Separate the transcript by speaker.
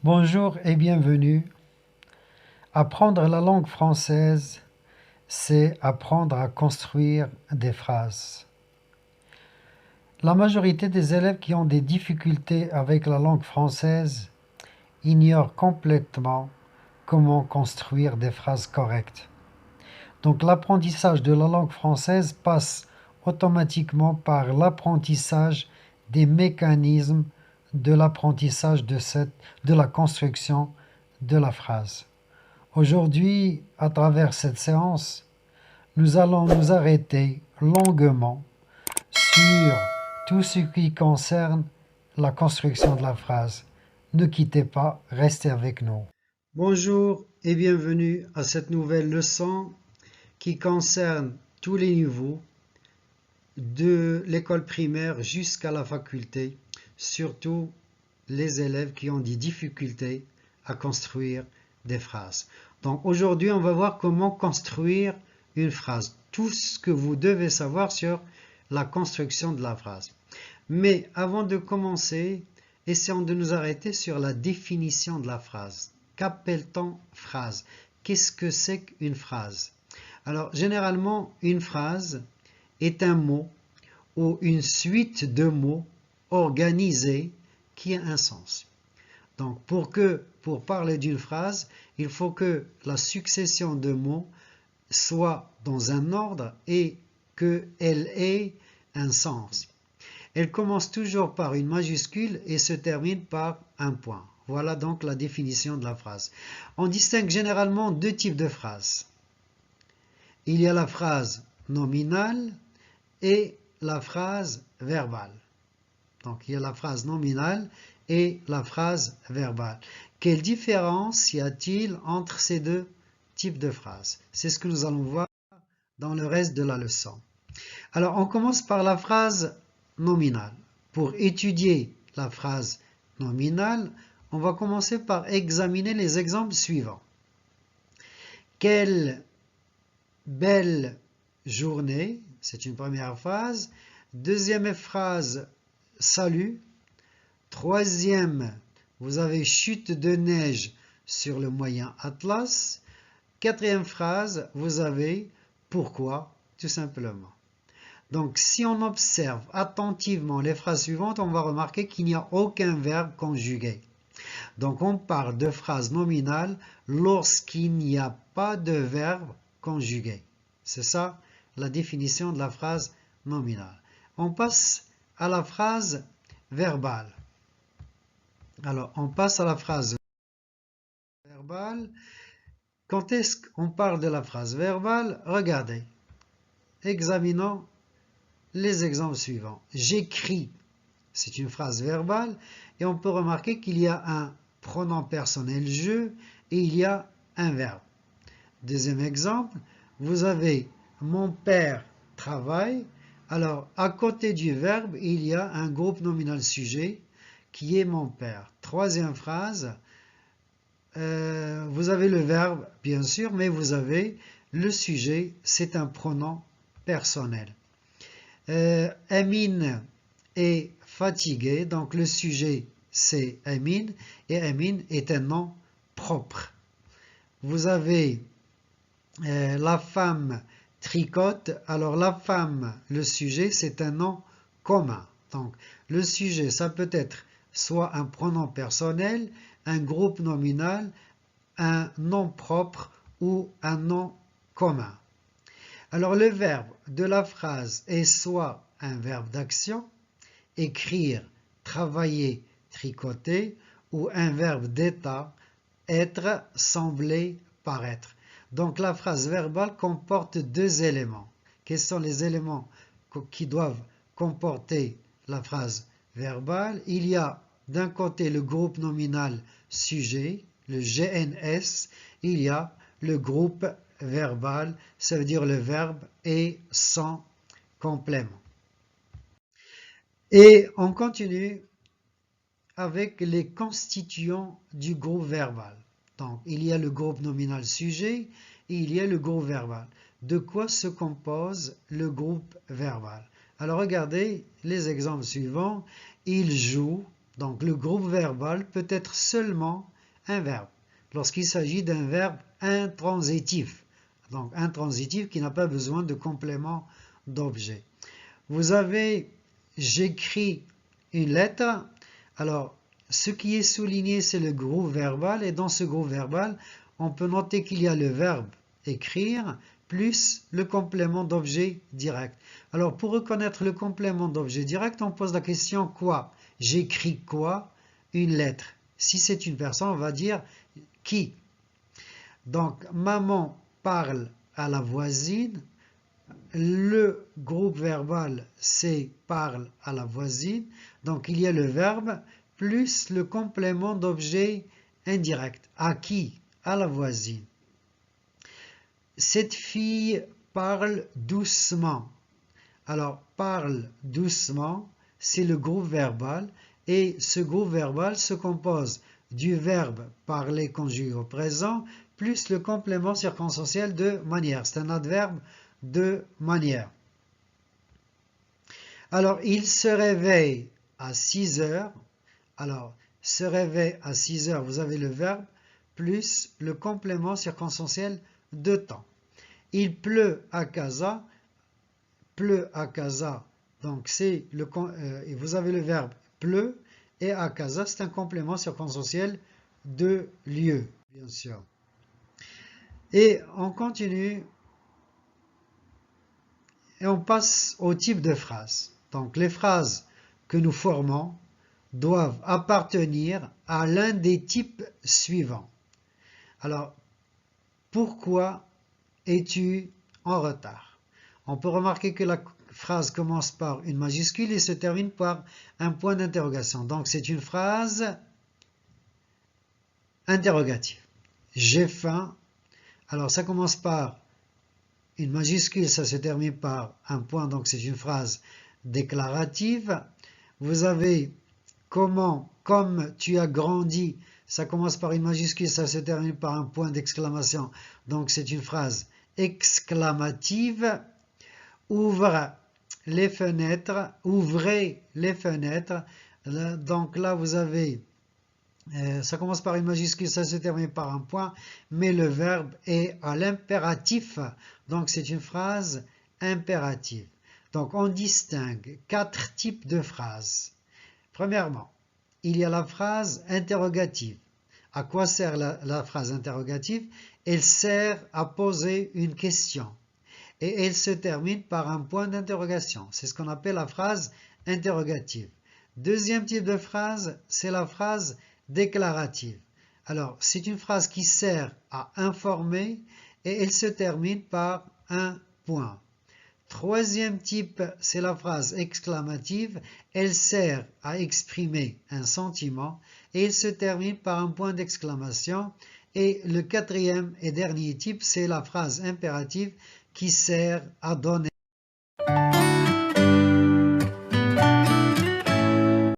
Speaker 1: Bonjour et bienvenue. Apprendre la langue française, c'est apprendre à construire des phrases. La majorité des élèves qui ont des difficultés avec la langue française ignorent complètement comment construire des phrases correctes. Donc l'apprentissage de la langue française passe automatiquement par l'apprentissage des mécanismes de l'apprentissage de la construction de la phrase. Aujourd'hui, à travers cette séance, nous allons nous arrêter longuement sur tout ce qui concerne la construction de la phrase. Ne quittez pas, restez avec nous. Bonjour et bienvenue à cette nouvelle leçon qui concerne tous les niveaux de l'école primaire jusqu'à la faculté, surtout les élèves qui ont des difficultés à construire des phrases. Donc aujourd'hui, on va voir comment construire une phrase. Tout ce que vous devez savoir sur la construction de la phrase. Mais avant de commencer, essayons de nous arrêter sur la définition de la phrase. Qu'appelle-t-on phrase? Qu'est-ce que c'est qu'une phrase? Alors, généralement, une phrase est un mot ou une suite de mots organisés qui a un sens. Donc, pour parler d'une phrase, il faut que la succession de mots soit dans un ordre et qu'elle ait un sens. Elle commence toujours par une majuscule et se termine par un point. Voilà donc la définition de la phrase. On distingue généralement deux types de phrases. Il y a la phrase nominale et la phrase verbale. Donc il y a la phrase nominale et la phrase verbale. Quelle différence y a-t-il entre ces deux types de phrases? C'est ce que nous allons voir dans le reste de la leçon. Alors on commence par la phrase nominale. Pour étudier la phrase nominale, on va commencer par examiner les exemples suivants. Quelle belle journée, c'est une première phrase. Deuxième phrase, salut. Troisième, vous avez chute de neige sur le moyen Atlas. Quatrième phrase, vous avez pourquoi, tout simplement. Donc, si on observe attentivement les phrases suivantes, on va remarquer qu'il n'y a aucun verbe conjugué. Donc, on parle de phrase nominale lorsqu'il n'y a pas de verbe conjugué. C'est ça la définition de la phrase nominale. On passe à la phrase verbale. Alors, on passe à la phrase verbale. Quand est-ce qu'on parle de la phrase verbale? Regardez. Examinons les exemples suivants. J'écris, c'est une phrase verbale et on peut remarquer qu'il y a un pronom personnel je et il y a un verbe. Deuxième exemple, vous avez mon père travaille. Alors, à côté du verbe, il y a un groupe nominal sujet qui est mon père. Troisième phrase, vous avez le verbe, bien sûr, mais vous avez le sujet, c'est un pronom personnel. Amine est fatigué, donc le sujet c'est Amine, et Amine est un nom propre. Vous avez la femme tricote, alors la femme, le sujet, c'est un nom commun. Donc le sujet, ça peut être soit un pronom personnel, un groupe nominal, un nom propre ou un nom commun. Alors le verbe de la phrase est soit un verbe d'action, écrire, travailler, tricoter, ou un verbe d'état, être, sembler, paraître. Donc la phrase verbale comporte deux éléments. Quels sont les éléments qui doivent comporter la phrase verbale? Il y a d'un côté le groupe nominal sujet, le GNS, il y a le groupe verbal, ça veut dire le verbe et son complément. Et on continue avec les constituants du groupe verbal. Donc, il y a le groupe nominal sujet et il y a le groupe verbal. De quoi se compose le groupe verbal? Alors, regardez les exemples suivants. Il joue, Donc le groupe verbal peut être seulement un verbe, lorsqu'il s'agit d'un verbe intransitif. Donc intransitif qui n'a pas besoin de complément d'objet. Vous avez « j'écris une lettre ». Alors, ce qui est souligné, c'est le groupe verbal. Et dans ce groupe verbal, on peut noter qu'il y a le verbe « écrire » plus le complément d'objet direct. Alors, pour reconnaître le complément d'objet direct, on pose la question « quoi » ? J'écris quoi ? Une lettre. Si c'est une personne, on va dire « qui ». Donc, maman parle à la voisine. Le groupe verbal, c'est parle à la voisine. Donc, il y a le verbe plus le complément d'objet indirect. À qui? À la voisine. Cette fille parle doucement. Alors, parle doucement, c'est le groupe verbal. Et ce groupe verbal se compose du verbe parler conjugué au présent plus le complément circonstanciel de manière. C'est un adverbe de manière. Alors, il se réveille à 6 heures. Alors, se réveille à 6 heures, vous avez le verbe plus le complément circonstanciel de temps. Il pleut à Casa. Pleut à Casa. Donc, c'est vous avez le verbe pleut et à Casa, c'est un complément circonstanciel de lieu, bien sûr. Et on continue. Et on passe au type de phrase. Donc les phrases que nous formons doivent appartenir à l'un des types suivants. Alors, pourquoi es-tu en retard? On peut remarquer que la phrase commence par une majuscule et se termine par un point d'interrogation. Donc c'est une phrase interrogative. J'ai faim. Alors ça commence par une majuscule, ça se termine par un point, donc c'est une phrase déclarative. Vous avez comment, comme tu as grandi, ça commence par une majuscule, ça se termine par un point d'exclamation, donc c'est une phrase exclamative. Ouvre les fenêtres, ouvrez les fenêtres. Donc là, vous avez ça commence par une majuscule, ça se termine par un point, mais le verbe est à l'impératif, donc c'est une phrase impérative. Donc on distingue 4 types de phrases. Premièrement, il y a la phrase interrogative. À quoi sert la phrase interrogative? Elle sert à poser une question et elle se termine par un point d'interrogation. C'est ce qu'on appelle la phrase interrogative. Deuxième type de phrase, c'est la phrase déclarative. Alors, c'est une phrase qui sert à informer et elle se termine par un point. Troisième type, c'est la phrase exclamative. Elle sert à exprimer un sentiment et elle se termine par un point d'exclamation. Et le quatrième et dernier type, c'est la phrase impérative qui sert à donner